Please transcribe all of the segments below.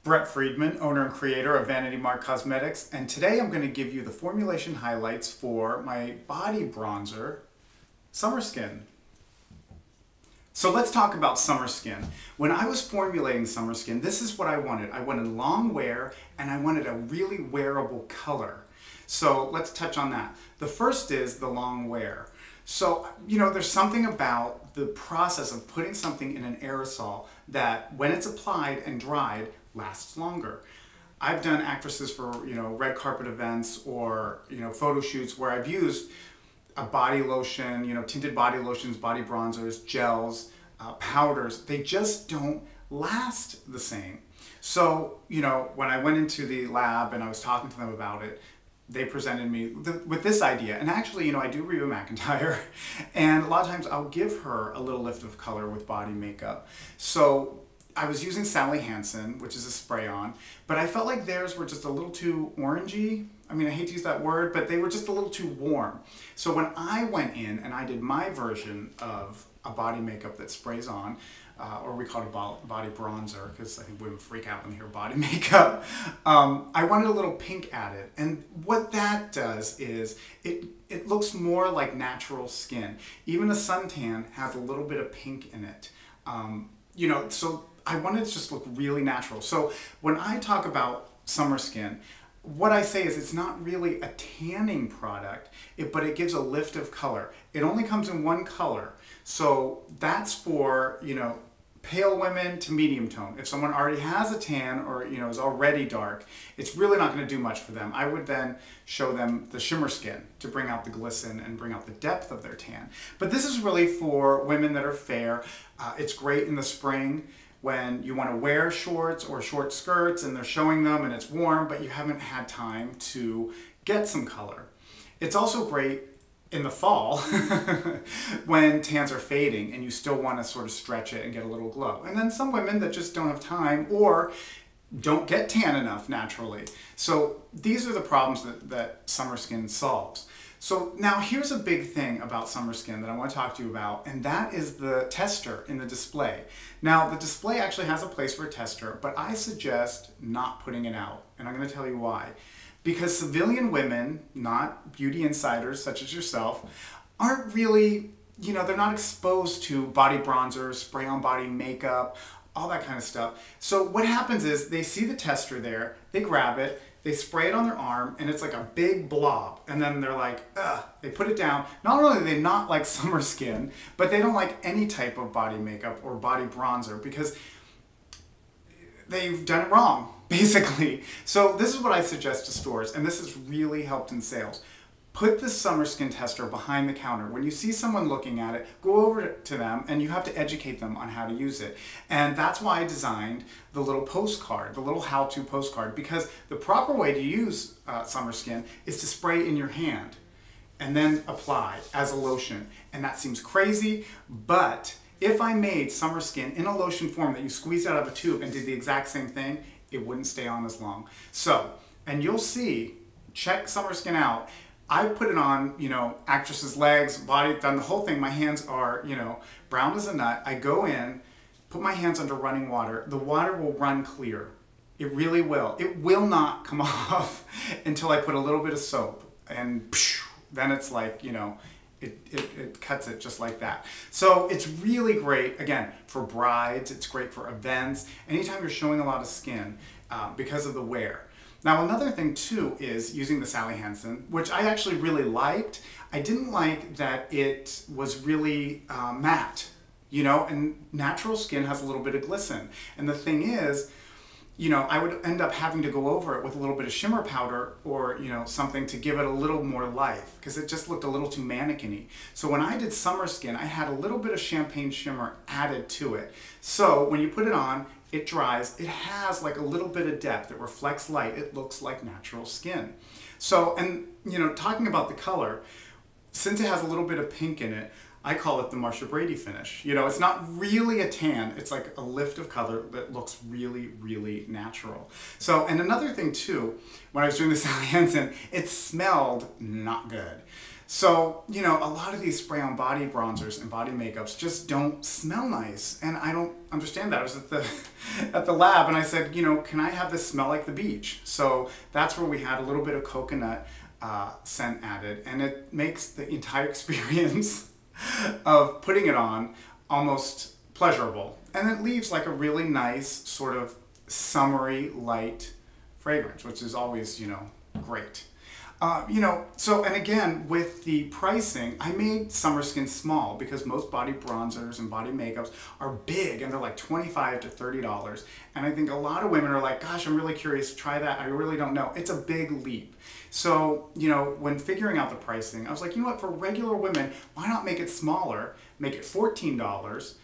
Brett Friedman, owner and creator of Vanity Mart Cosmetics, and today I'm going to give you the formulation highlights for my body bronzer, SummerSkin. So let's talk about SummerSkin. When I was formulating SummerSkin, this is what I wanted. I wanted long wear and I wanted a really wearable color. So let's touch on that. The first is the long wear. So, there's something about the process of putting something in an aerosol that when it's applied and dried, lasts longer. I've done actresses for, red carpet events or, photo shoots where I've used a body lotion, tinted body lotions, body bronzers, gels, powders. They just don't last the same. So, when I went into the lab and I was talking to them about it, they presented me with this idea. And actually, I do Reba McEntire, and a lot of times I'll give her a little lift of color with body makeup. So I was using Sally Hansen, which is a spray-on, but I felt like theirs were just a little too orangey. I mean, I hate to use that word, but they were just a little too warm. So when I went in and I did my version of a body makeup that sprays on, or we call it a body bronzer, because I think women freak out when they hear body makeup. I wanted a little pink added, and what that does is it looks more like natural skin. Even a suntan has a little bit of pink in it. So I wanted it to just look really natural. So when I talk about SummerSkin, what I say is it's not really a tanning product, but it gives a lift of color. It only comes in one color. So that's for, pale women to medium tone. If someone already has a tan or, is already dark, it's really not going to do much for them. I would then show them the SummerSkin to bring out the glisten and bring out the depth of their tan. But this is really for women that are fair. It's great in the spring when you want to wear shorts or short skirts and they're showing them and it's warm, but you haven't had time to get some color. It's also great in the fall when tans are fading and you still want to sort of stretch it and get a little glow. And then some women that just don't have time or don't get tan enough naturally. So these are the problems that SummerSkin solves. So now here's a big thing about SummerSkin that I want to talk to you about, and that is the tester in the display. Now the display actually has a place for a tester, but I suggest not putting it out, and I'm going to tell you why. Because civilian women, not beauty insiders such as yourself, aren't really, they're not exposed to body bronzers, spray-on body makeup, all that kind of stuff. So what happens is they see the tester there, they grab it, they spray it on their arm, and it's like a big blob. And then they're like, ugh, they put it down. Not only do they not like SummerSkin, but they don't like any type of body makeup or body bronzer because they've done it wrong, basically. So this is what I suggest to stores, and this has really helped in sales. Put the SummerSkin tester behind the counter. When you see someone looking at it, go over to them and you have to educate them on how to use it. And that's why I designed the little postcard, the little how-to postcard, because the proper way to use SummerSkin is to spray in your hand and then apply as a lotion. And that seems crazy, but if I made SummerSkin in a lotion form that you squeezed out of a tube and did the exact same thing, it wouldn't stay on as long. So, and you'll see, check SummerSkin out. I put it on, actresses' legs, body, done the whole thing. My hands are, brown as a nut. I go in, put my hands under running water. The water will run clear. It really will. It will not come off until I put a little bit of soap. And then it's like, it cuts it just like that. So it's really great, again, for brides. It's great for events. Anytime you're showing a lot of skin because of the wear. Now another thing too is using the Sally Hansen, which I actually really liked. I didn't like that it was really matte, and natural skin has a little bit of glisten. And the thing is, I would end up having to go over it with a little bit of shimmer powder or, something to give it a little more life because it just looked a little too mannequin-y. So when I did SummerSkin, I had a little bit of champagne shimmer added to it. So when you put it on, it dries, it has like a little bit of depth, it reflects light, it looks like natural skin. So, and talking about the color, since it has a little bit of pink in it, I call it the Marsha Brady finish. It's not really a tan, it's like a lift of color that looks really, really natural. So, and another thing too, when I was doing the Sally Hansen, it smelled not good. So, you know, a lot of these spray-on body bronzers and body makeups just don't smell nice. And I don't understand that. I was at the, at the lab and I said, you know, can I have this smell like the beach? So that's where we had a little bit of coconut scent added. And it makes the entire experience of putting it on almost pleasurable. And it leaves like a really nice sort of summery light fragrance, which is always, you know, great. You know, so, and again, with the pricing, I made SummerSkin small because most body bronzers and body makeups are big and they're like $25 to $30. And I think a lot of women are like, gosh, I'm really curious to try that. I really don't know. It's a big leap. So, you know, when figuring out the pricing, I was like, you know what, for regular women, why not make it smaller, make it $14,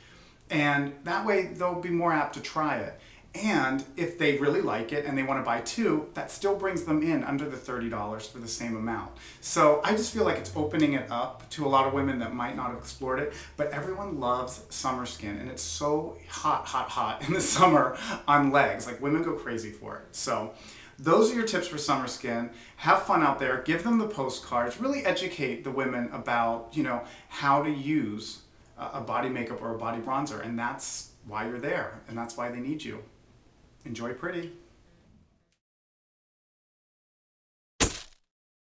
and that way they'll be more apt to try it. And if they really like it and they want to buy two, that still brings them in under the $30 for the same amount. So I just feel like it's opening it up to a lot of women that might not have explored it, but everyone loves SummerSkin and it's so hot, hot, hot in the summer on legs. Like women go crazy for it. So those are your tips for SummerSkin. Have fun out there, give them the postcards, really educate the women about, you know, how to use a body makeup or a body bronzer, and that's why you're there, and that's why they need you. Enjoy pretty.